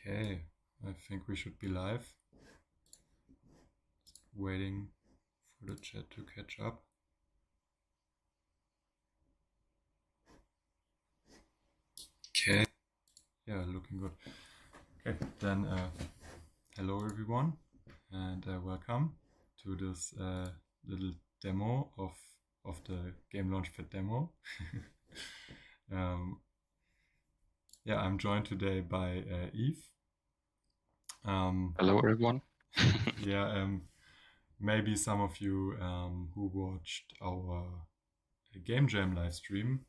Okay, I think we should be live. Waiting for the chat to catch up. Okay, yeah, looking good. Okay, then hello everyone and welcome to this little demo of the Game Launchpad demo. Yeah, I'm joined today by Yves. Hello, everyone. Yeah, maybe some of you who watched our Game Jam live stream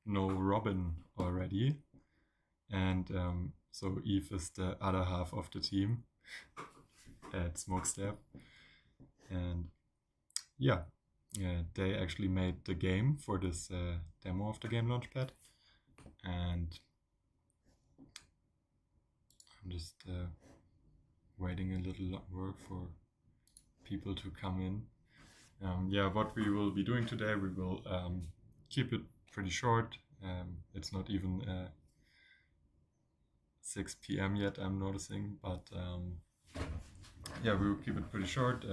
know Robin already. And so Yves is the other half of the team at Smokestep. And yeah, they actually made the game for this demo of the Game Launchpad. And I'm just waiting a little longer for people to come in. Yeah, what we will be doing today, we will keep it pretty short. It's not even 6 p.m. yet, I'm noticing, but yeah, we will keep it pretty short,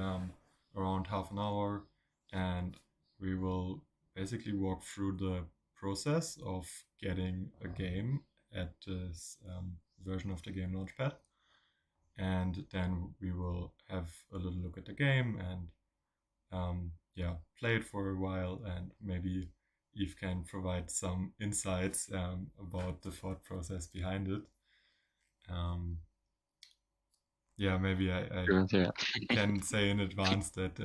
around half an hour, and we will basically walk through the process of getting a game at this version of the Game Launchpad. And then we will have a little look at the game and yeah, play it for a while, and maybe Yves can provide some insights about the thought process behind it. Yeah, maybe I Yeah. can say in advance that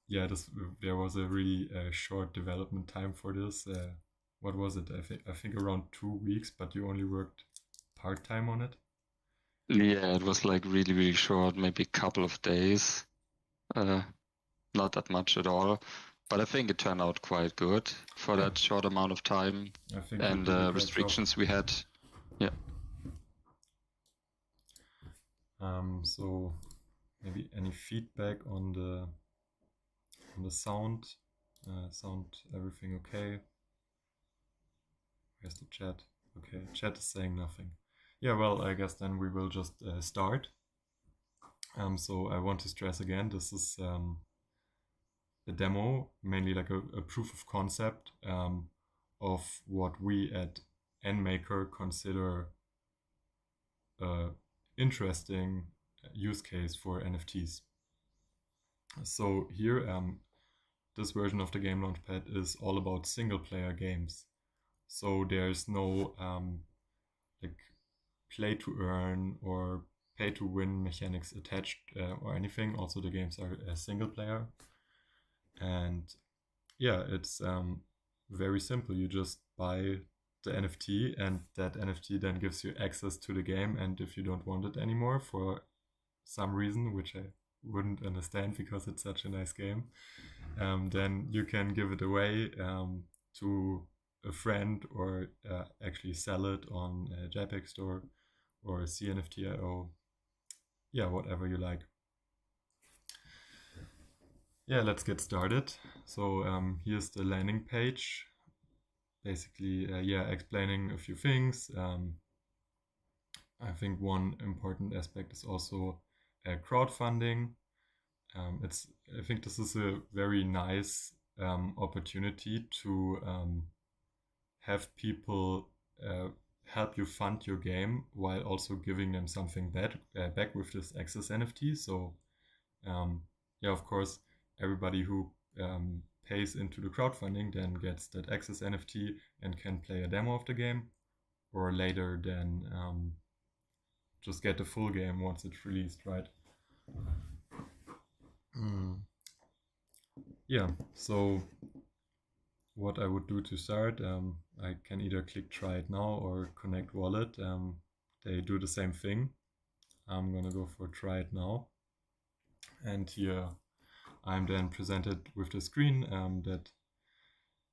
yeah, there was a really short development time for this. What was it? I think around 2 weeks, but you only worked part time on it. Yeah, it was like really, really short, maybe a couple of days. Not that much at all. But I think it turned out quite good for Yeah. that short amount of time I think and you did a great restrictions job. we had. Yeah. So maybe any feedback on the sound? Sound everything okay? Where's the chat? Okay, chat is saying nothing. Yeah, well, I guess then we will just start. So I want to stress again, this is a demo, mainly like a proof of concept of what we at NMaker consider a interesting use case for NFTs. So here, this version of the Game Launchpad is all about single player games. So there's no like play to earn or pay to win mechanics attached or anything. Also, the games are a single player. And yeah, it's very simple. You just buy the NFT, and that NFT then gives you access to the game. And if you don't want it anymore for some reason, which I wouldn't understand because it's such a nice game, then you can give it away to a friend or actually sell it on a JPEG store or CNFT.io. Yeah, whatever you like. Yeah, let's get started. So here's the landing page. Basically, yeah, explaining a few things. I think one important aspect is also crowdfunding. I think this is a very nice opportunity to have people help you fund your game while also giving them something back with this Access NFT. So yeah, of course, everybody who pays into the crowdfunding then gets that Access NFT and can play a demo of the game, or later then just get the full game once it's released, right? Yeah, so what I would do to start, I can either click try it now or connect wallet. They do the same thing. I'm gonna go for try it now. And here I'm then presented with the screen that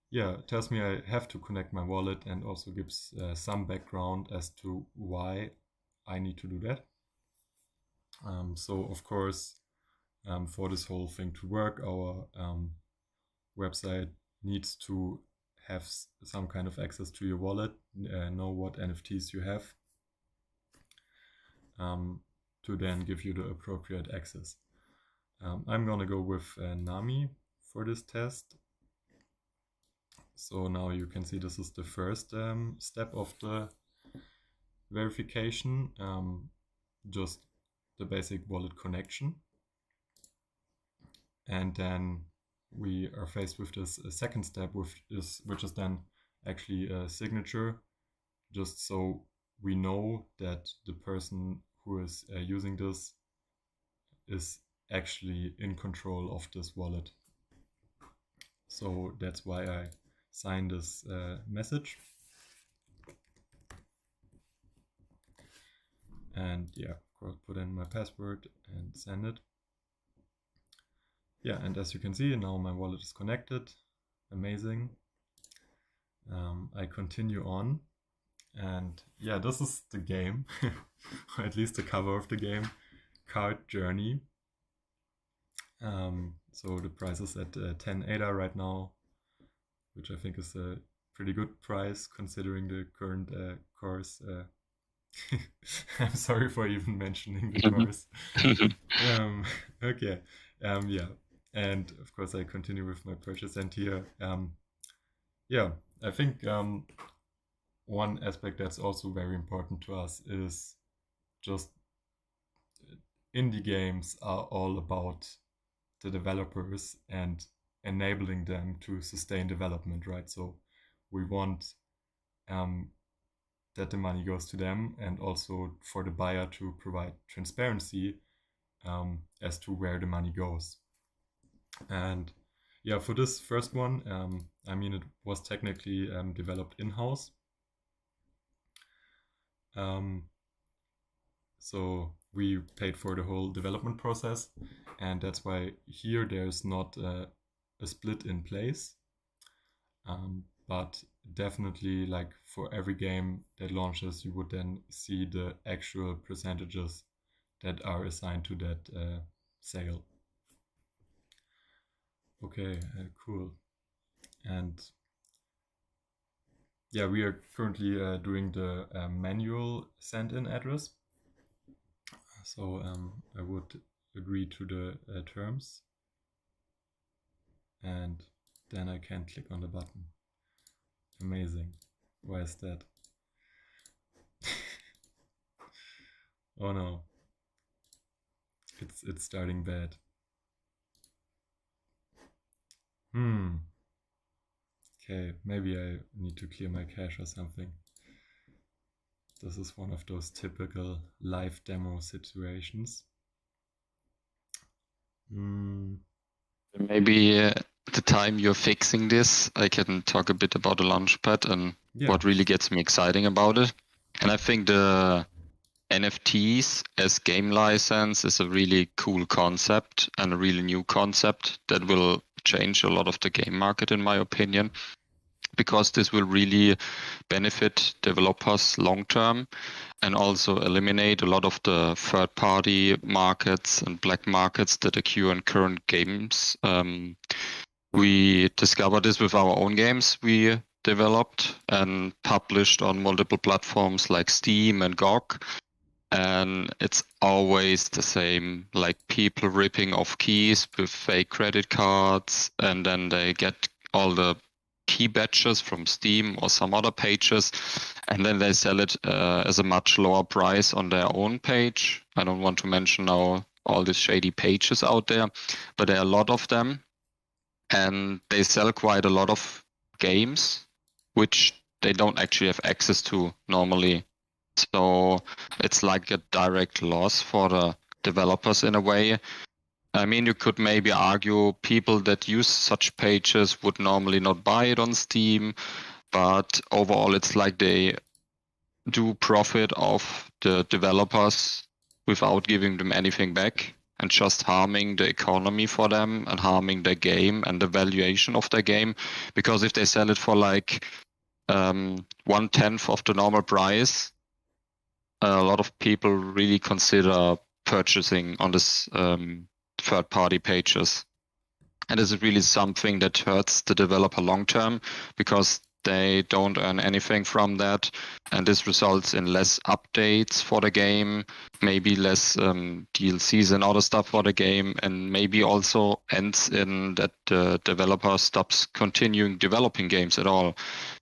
yeah, tells me I have to connect my wallet and also gives some background as to why I need to do that. So of course, for this whole thing to work, our website needs to have some kind of access to your wallet, know what NFTs you have, to then give you the appropriate access. I'm gonna go with Nami for this test. So now you can see this is the first step of the verification, just the basic wallet connection. And then we are faced with this second step, which is then actually a signature, just so we know that the person who is using this is actually in control of this wallet. So that's why I sign this message. And yeah, put in my password and send it. Yeah, and as you can see, now my wallet is connected. Amazing. I continue on. And yeah, this is the game, or at least the cover of the game, Card Journey. So the price is at 10 ADA right now, which I think is a pretty good price considering the current course. I'm sorry for even mentioning the course. Okay, yeah, and of course I continue with my purchase. And here, yeah, I think one aspect that's also very important to us is just indie games are all about the developers and enabling them to sustain development, right? So we want that the money goes to them, and also for the buyer to provide transparency as to where the money goes. And yeah, for this first one, I mean, it was technically developed in-house. So we paid for the whole development process, and that's why here there's not a split in place. But definitely, like for every game that launches, you would then see the actual percentages that are assigned to that sale. Okay, cool. And yeah, we are currently doing the manual send-in address. So I would agree to the terms, and then I can click on the button. Amazing. Why is that? Oh no. It's starting bad. Okay, maybe I need to clear my cache or something. This is one of those typical live demo situations. Maybe at the time you're fixing this, I can talk a bit about the Launchpad and what really gets me exciting about it. And I think the NFTs as game license is a really cool concept and a really new concept that will change a lot of the game market, in my opinion, because this will really benefit developers long term and also eliminate a lot of the third party markets and black markets that occur in current games. We discovered this with our own games we developed and published on multiple platforms like Steam and GOG. And it's always the same, like people ripping off keys with fake credit cards, and then they get all the key badges from Steam or some other pages, and then they sell it as a much lower price on their own page. I don't want to mention now all these shady pages out there, but there are a lot of them, and they sell quite a lot of games which they don't actually have access to normally. So it's like a direct loss for the developers in a way. I mean, you could maybe argue people that use such pages would normally not buy it on Steam, but overall it's like they do profit off the developers without giving them anything back and just harming the economy for them and harming their game and the valuation of their game. Because if they sell it for like 1/10 of the normal price, a lot of people really consider purchasing on this third-party pages. And this is really something that hurts the developer long term, because they don't earn anything from that, and this results in less updates for the game, maybe less DLCs and other stuff for the game, and maybe also ends in that the developer stops continuing developing games at all,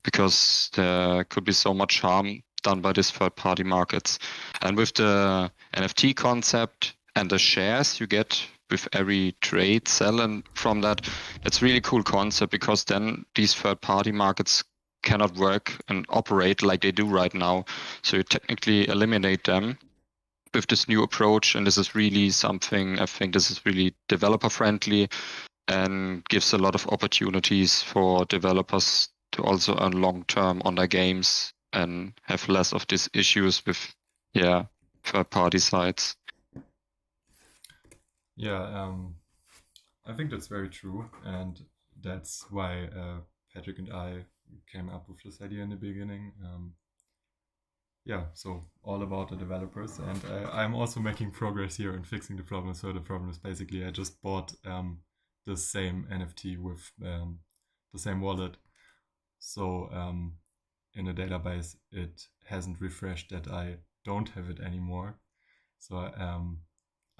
because there could be so much harm done by these third-party markets. And with the NFT concept and the shares you get with every trade, sell, and from that, it's really cool concept, because then these third-party markets cannot work and operate like they do right now. So you technically eliminate them with this new approach, and this is really something, I think this is really developer friendly and gives a lot of opportunities for developers to also earn long-term on their games and have less of these issues with third-party sites. Yeah, I think that's very true, and that's why Patrick and I came up with this idea in the beginning. Yeah, so all about the developers, and I'm also making progress here in fixing the problem. So the problem is basically I just bought the same NFT with the same wallet. So in a database, it hasn't refreshed that I don't have it anymore. So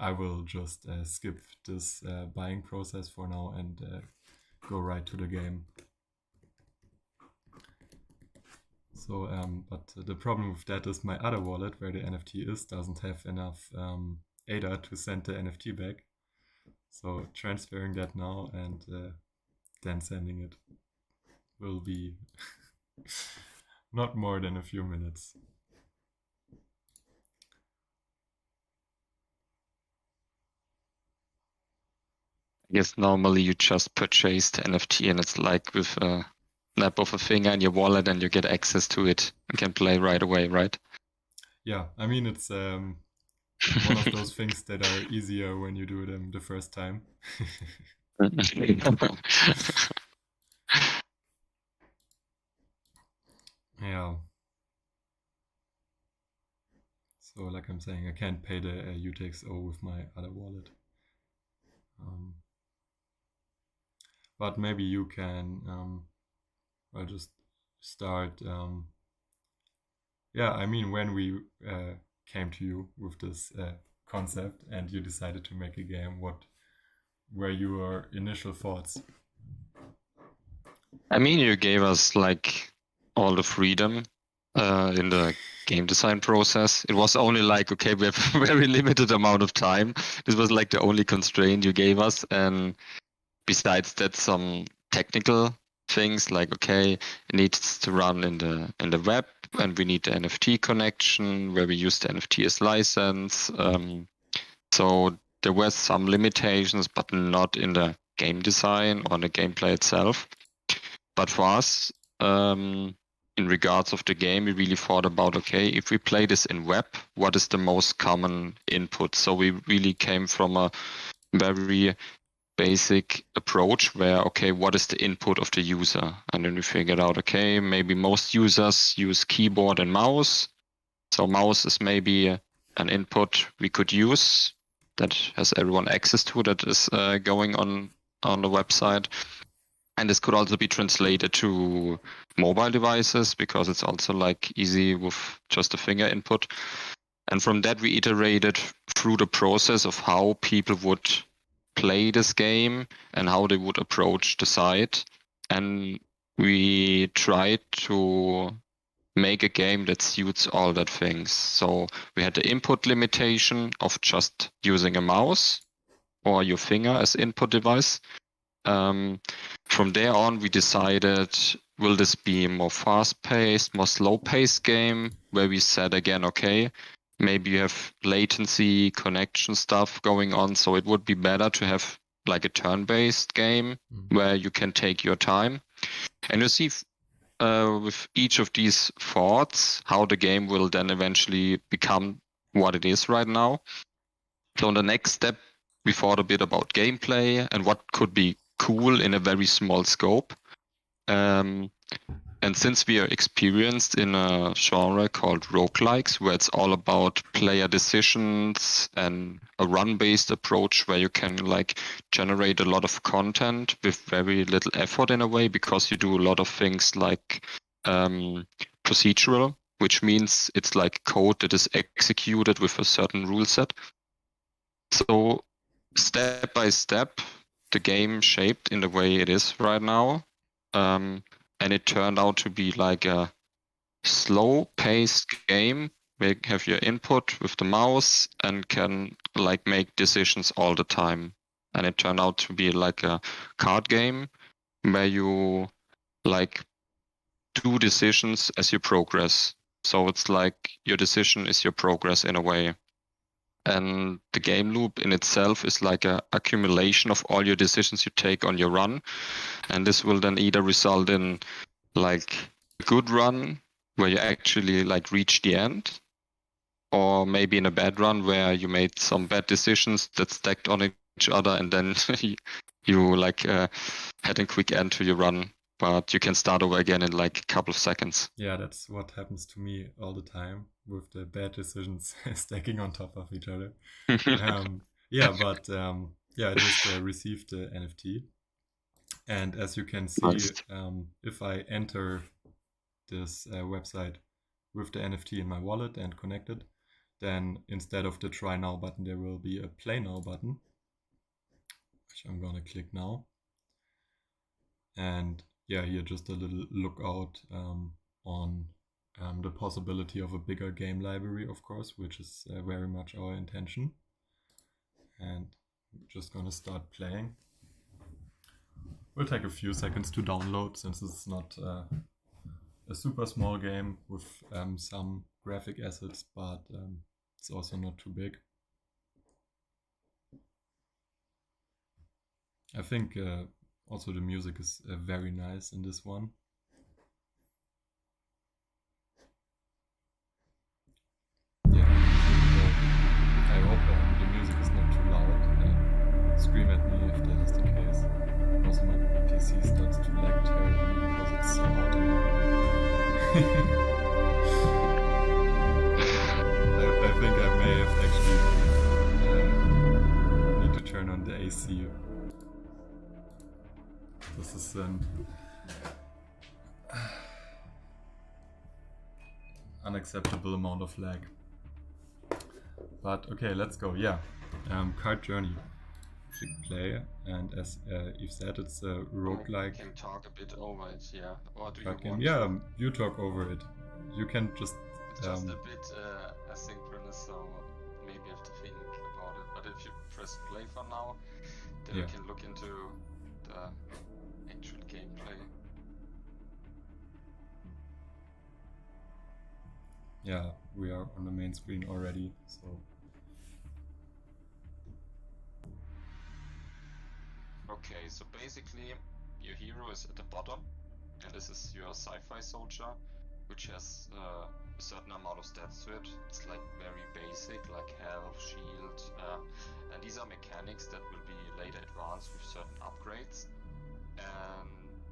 I will just skip this buying process for now and go right to the game. So, but the problem with that is my other wallet, where the NFT is, doesn't have enough ADA to send the NFT back. So transferring that now and then sending it will be not more than a few minutes. I guess normally you just purchase the NFT and it's like with a snap of a finger in your wallet and you get access to it and can play right away, right? Yeah, I mean, it's one of those things that are easier when you do them the first time. Yeah. So like I'm saying, I can't pay the UTXO with my other wallet. But maybe you can, I'll just start. Yeah, I mean, when we came to you with this concept and you decided to make a game, what were your initial thoughts? I mean, you gave us like all the freedom in the game design process. It was only like, okay, we have a very limited amount of time. This was like the only constraint you gave us. And besides that, some technical things like, okay, it needs to run in the web, and we need the NFT connection where we use the NFT as license. So there were some limitations, but not in the game design or the gameplay itself. But for us, in regards of the game, we really thought about, okay, if we play this in web, what is the most common input? So we really came from a very basic approach where, okay, what is the input of the user? And then we figured out, okay, maybe most users use keyboard and mouse. So mouse is maybe an input we could use that has everyone access to, that is going on the website. And this could also be translated to mobile devices, because it's also like easy with just a finger input. And from that, we iterated through the process of how people would play this game and how they would approach the site. And we tried to make a game that suits all that things. So we had the input limitation of just using a mouse or your finger as input device. From there on, we decided, will this be a more fast-paced, more slow-paced game, where we said again, okay, maybe you have latency, connection stuff going on, so it would be better to have like a turn-based game where you can take your time. And you see with each of these thoughts how the game will then eventually become what it is right now. So in the next step, we thought a bit about gameplay and what could be cool in a very small scope. And since we are experienced in a genre called roguelikes, where it's all about player decisions and a run-based approach where you can like generate a lot of content with very little effort in a way, because you do a lot of things like procedural, which means it's like code that is executed with a certain rule set. So step by step, the game shaped in the way it is right now. And it turned out to be like a slow-paced game where you have your input with the mouse and can like make decisions all the time. And it turned out to be like a card game where you like do decisions as you progress. So it's like your decision is your progress in a way. And the game loop in itself is like a accumulation of all your decisions you take on your run. And this will then either result in like a good run where you actually like reach the end, or maybe in a bad run where you made some bad decisions that stacked on each other, and then you like had a quick end to your run, but you can start over again in like a couple of seconds. Yeah, that's what happens to me all the time with the bad decisions stacking on top of each other. Yeah, but yeah, I just received the NFT. And as you can see, Nice. if I enter this website with the NFT in my wallet and connect it, then instead of the try now button, there will be a play now button, which I'm gonna click now. And yeah, here just a little lookout on the possibility of a bigger game library, of course, which is very much our intention. And I'm just gonna start playing. Will take a few seconds to download, since it's not a super small game with some graphic assets, but it's also not too big. I think also the music is very nice in this one. Yeah, I hope the music is not too loud. Scream at me if that is the case. Also, my PC starts to lag terribly because it's so hot in here. I think I may have actually need to turn on the AC. This is an unacceptable amount of lag. But okay, let's go. Yeah, Card Journey. Click play, and as Yves said, it's a roguelike. I can talk a bit over it, yeah. Or do you card game. want Yeah, to? you talk over it. You can just. It's just a bit asynchronous, so maybe you have to think about it. But if you press play for now, then Yeah. we can look into the actual gameplay. Yeah, we are on the main screen already, so. Okay, so basically your hero is at the bottom, and this is your sci-fi soldier, which has a certain amount of stats to it. It's like very basic, like health, shield, and these are mechanics that will be later advanced with certain upgrades. And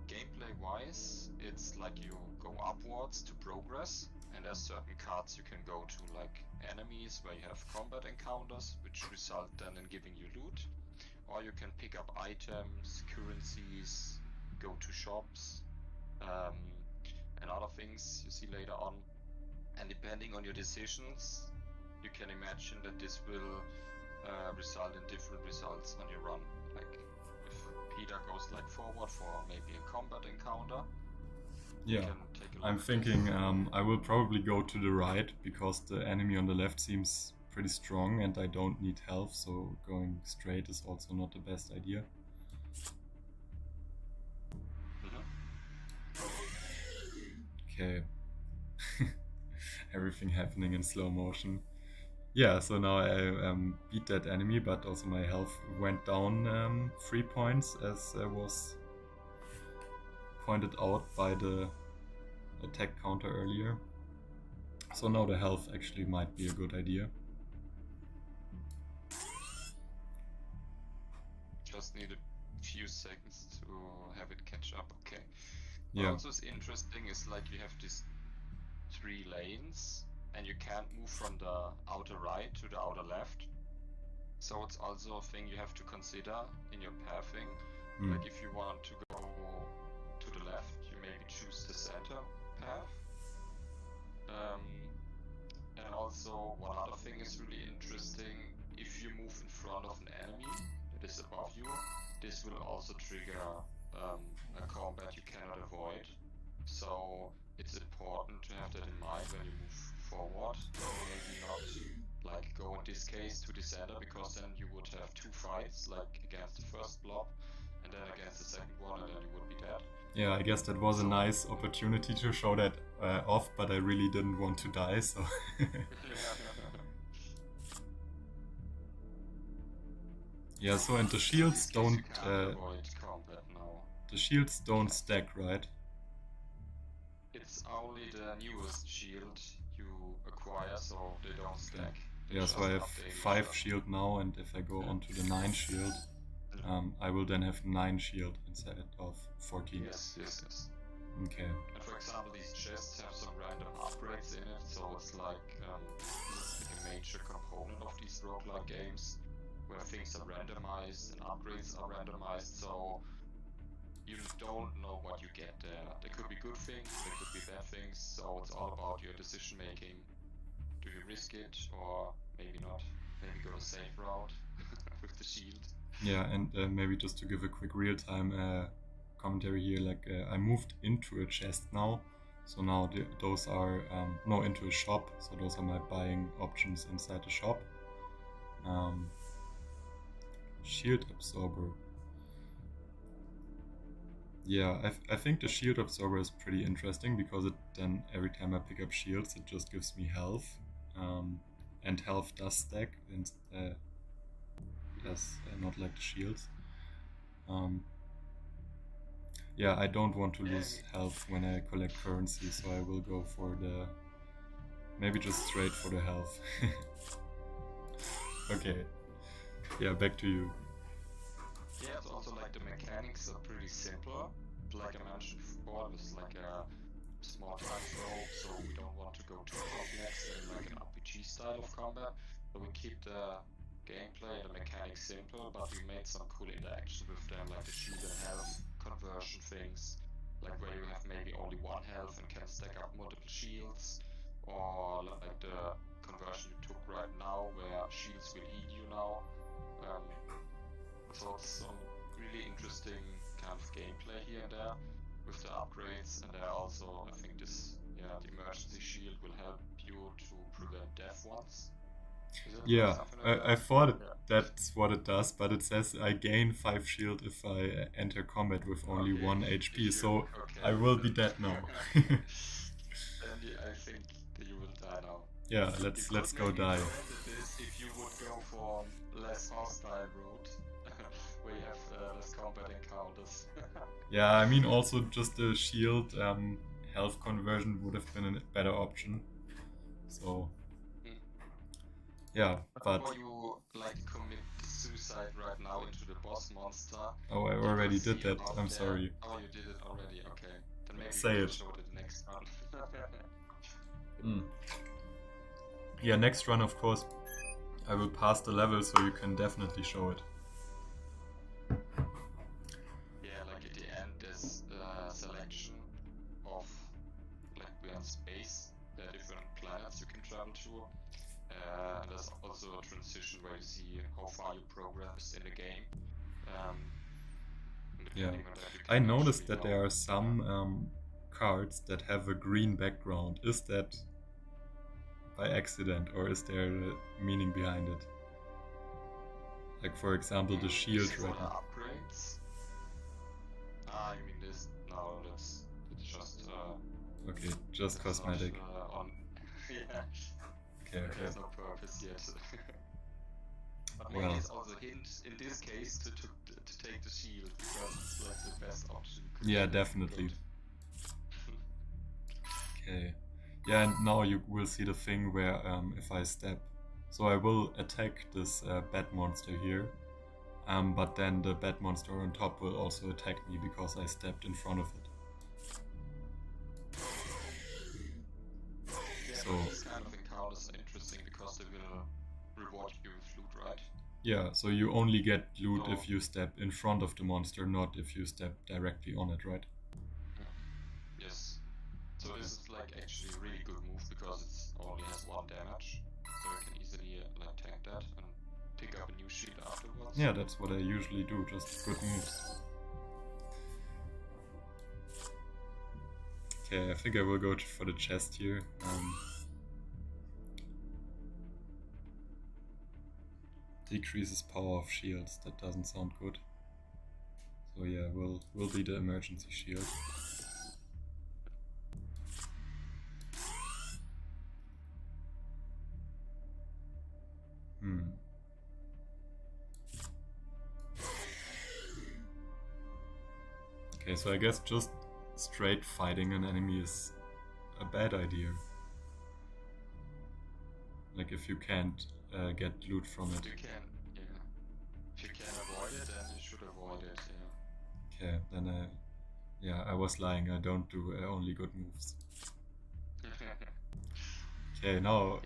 gameplay-wise, it's like you go upwards to progress, and there's certain cards you can go to, like enemies where you have combat encounters, which result then in giving you loot. Or you can pick up items, currencies, go to shops, and other things you see later on. And depending on your decisions, you can imagine that this will result in different results on your run. Like if Peter goes like forward for maybe a combat encounter, yeah, I'm thinking I will probably go to the right, because the enemy on the left seems pretty strong and I don't need health, so going straight is also not the best idea. Okay. Everything happening in slow motion. Yeah, so now I beat that enemy, but also my health went down 3 points, as was pointed out by the attack counter earlier. So now the health actually might be a good idea. Just need a few seconds to have it catch up, okay. Yeah. Also is interesting is like you have these 3 lanes and you can't move from the outer right to the outer left. So it's also a thing you have to consider in your pathing. Like if you want to go to the left, you maybe choose the center path. And also one other thing is really interesting, if you move in front of an enemy that is above you, this will also trigger a combat you cannot avoid. So it's important to have that in mind when you move forward. Maybe not like go in this case to the center, because then you would have 2 fights, like against the first blob and then against the second one, and then you would be dead. Yeah, I guess that was a nice opportunity to show that off, but I really didn't want to die, so... Yeah, so and the shields don't... the shields don't stack, right? It's only the newest shield you acquire, so they don't stack. Yeah, so I have 5 shield now, and if I go onto the 9 shield, I will then have 9 shield instead of 14. Yes. Okay. And for example, these chests have some random upgrades in it, so it's like a major component of these roguelike games, where things are randomized and upgrades are randomized, so you don't know what you get there. There could be good things, there could be bad things, so it's all about your decision making. Do you risk it, or maybe not? Maybe go a safe route with the shield. Yeah, and maybe just to give a quick real-time commentary here, like I moved into a chest now, so now those are, no, into a shop, so those are my buying options inside the shop. Shield absorber. Yeah, I think the shield absorber is pretty interesting, because it then every time I pick up shields, it just gives me health, and health does stack, and not like the shields. Yeah, I don't want to lose health when I collect currency, so I will go for the... maybe just straight for the health. Okay. Yeah, back to you. Yeah, it's also like the mechanics are pretty simple. Like I mentioned before, it's like a small dice roll, so we don't want to go too complex in like an RPG style of combat. So we keep the gameplay and the mechanics simple, but we made some cool interaction with them, like the shield and health conversion things, like where you have maybe only 1 health and can stack up multiple shields, or like the conversion you took right now, where shields will heal you now. So it's some really interesting kind of gameplay here and there with the upgrades, and there also, I think this, the emergency shield will help you to prevent death once. Yeah, I thought that's what it does, but it says I gain 5 shield if I enter combat with only 1 HP, so I will be dead now. Then I think that you will die now. Yeah, let's go die. If you would go for less hostile route, where you have less combat encounters. Yeah, I mean also just the shield health conversion would have been a better option. So yeah, but before you like commit suicide right now into the boss monster. Oh, I already did that. I'm sorry. Oh, you did it already. Okay, then maybe Say it. Show it next Mm. run. Yeah, next run, of course, I will pass the level, so you can definitely show it. Yeah, like at the end, there's a selection of, like we're in space, there are different planets you can travel to. And there's also a transition where you see how far you progressed in the game. Yeah, I noticed that there are some cards that have a green background. Is that by accident, or is there a meaning behind it? Like, for example, the shield right now. Upgrades? You mean this? No, it's just okay, just cosmetic. Yeah. Okay. There's no purpose yet. But maybe it's also a hint in this case to take the shield, because it's like the best option. Yeah, definitely. Okay. Yeah, and now you will see the thing where if I step, so I will attack this bat monster here, but then the bat monster on top will also attack me because I stepped in front of it. So these kind of encounters are interesting because they will reward you with loot, right? yeah, so you only get loot if you step in front of the monster, not if you step directly on it, right? Yes. So this is like actually a really good move because it only has 1 damage, so you can easily like tank that and pick up a new shield afterwards. Yeah, that's what I usually do, just good moves. Okay, I think I will go for the chest here. Decreases power of shields, that doesn't sound good. So yeah, will be the emergency shield. Okay, so I guess just straight fighting an enemy is a bad idea. Like if you can't get loot from it. You can, yeah. If you can avoid it, then you should avoid it, yeah. Okay, then yeah, I was lying. I don't do only good moves. Okay, now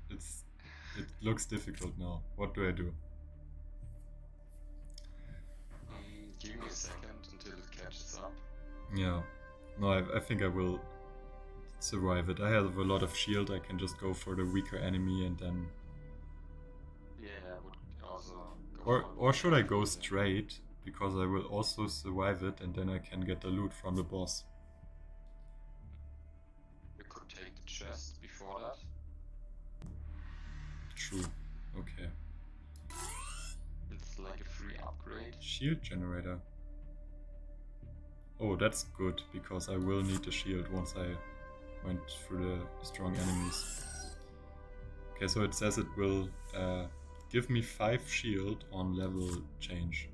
it looks difficult now. What do I do? Give me a second until it catches up. Yeah, no, I think I will survive it. I have a lot of shield. I can just go for the weaker enemy and then. Yeah, I would also go or should I go straight? Because I will also survive it and then I can get the loot from the boss. You could take the chest before that. True. Okay. It's like a free upgrade. Shield generator. Oh, that's good, because I will need the shield once I went through the strong enemies. Okay, so it says it will give me 5 shield on level change.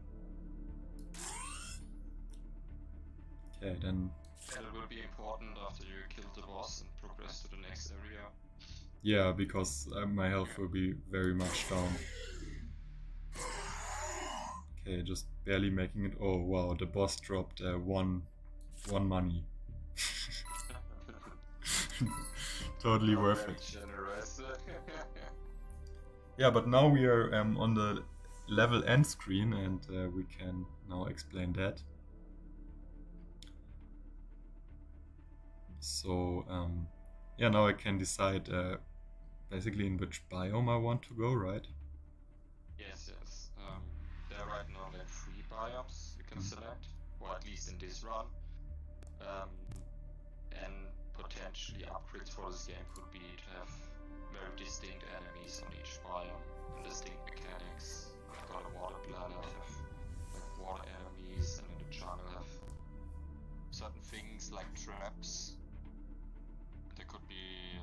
Okay, then... And it will be important after you kill the boss and progress to the next area. Yeah, because my health will be very much down. Okay, just barely making it. Oh wow, the boss dropped one money. Totally worth it. Generous. Yeah, but now we are on the level end screen and we can now explain that. So yeah, now I can decide basically in which biome I want to go, right? Yes. There are right now like 3 biomes you can select, or at least in this run. And potentially upgrades for this game could be to have very distinct enemies on each biome and distinct mechanics. I've got a water planet, have like water enemies, and in the jungle have certain things like traps. There could be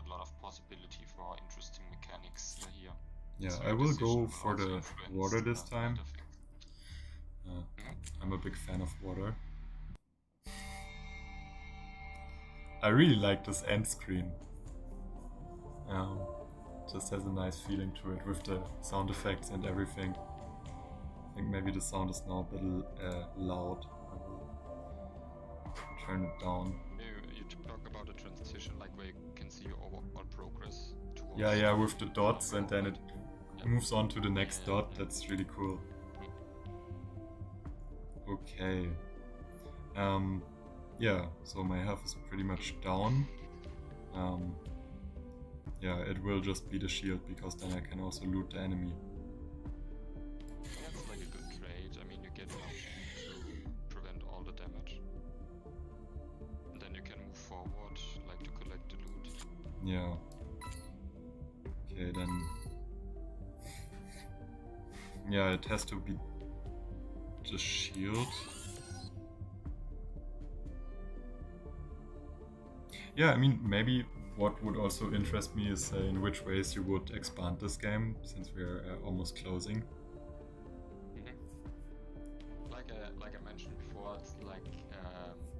a lot of possibility for interesting mechanics here. Yeah, so I will go for the water this time. I'm a big fan of water. I really like this end screen. Just has a nice feeling to it with the sound effects and everything. I think maybe the sound is now a bit loud. I will turn it down. You talk about the transition, like where you can see your overall progress. Yeah, with the dots, and then it moves on to the next dot. That's really cool. Okay. Yeah, so my health is pretty much down. Yeah, it will just be the shield, because then I can also loot the enemy. That's like a good trade. I mean, you get enough to prevent all the damage. And then you can move forward, like to collect the loot. Yeah. Okay, then... Yeah, it has to be the shield. Yeah, I mean, maybe what would also interest me is in which ways you would expand this game, since we're almost closing. Like I mentioned before, it's like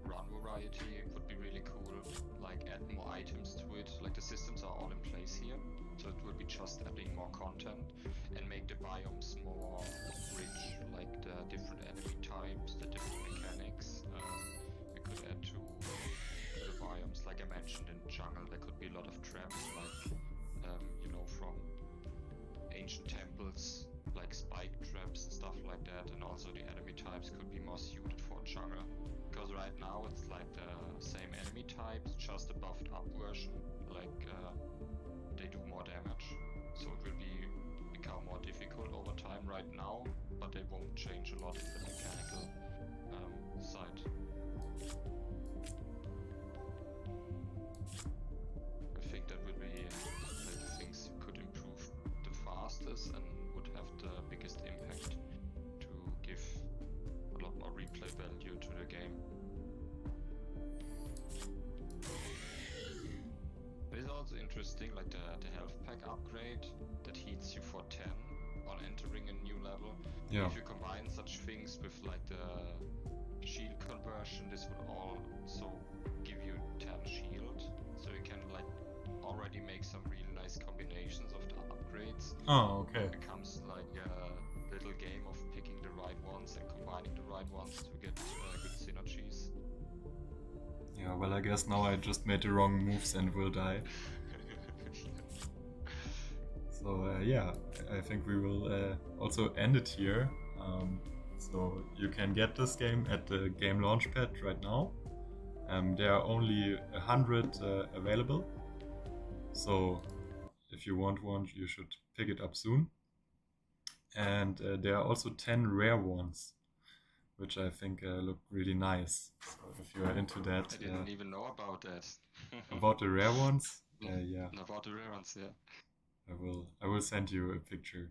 run variety would be really cool. Like add more items to it. Like the systems are all in place here, so it would be just adding more content and make the biomes more rich, like the different enemy types, the different mechanics. We could add to the biomes. Like I mentioned, in jungle there could be a lot of traps, like from ancient temples, like spike traps and stuff like that, and also the enemy types could be more suited for jungle. Because right now it's like the same enemy types, just a buffed up version, like they do more damage. So it will become more difficult over time right now, but they won't change a lot in the mechanical side. I think that would be the things you could improve the fastest and would have the biggest impact to give a lot more replay value to the game. It is also interesting, like the health pack upgrade that heals you for 10 on entering a new level. Yeah. If you combine such things with like the shield conversion, this would also give you 10 shield, so you can like already make some really nice combinations of the upgrades. Oh, okay. It becomes like a little game of picking the right ones and combining the right ones to get good synergies. Yeah, well, I guess now I just made the wrong moves and will die. So yeah, I think we will also end it here. So you can get this game at the Game Launchpad right now. There are only 100 available. So if you want one, you should pick it up soon. And there are also 10 rare ones, which I think look really nice. So if you are into that, I didn't even know about that. About the rare ones, yeah. About the rare ones, yeah. I will send you a picture.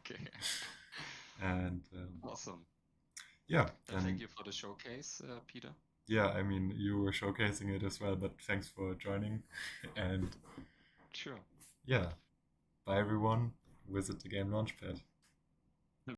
Okay. And awesome. Yeah. Thank you for the showcase, Peter. Yeah, I mean, you were showcasing it as well, but thanks for joining. And sure. Yeah. Bye everyone. Visit the Game Launchpad.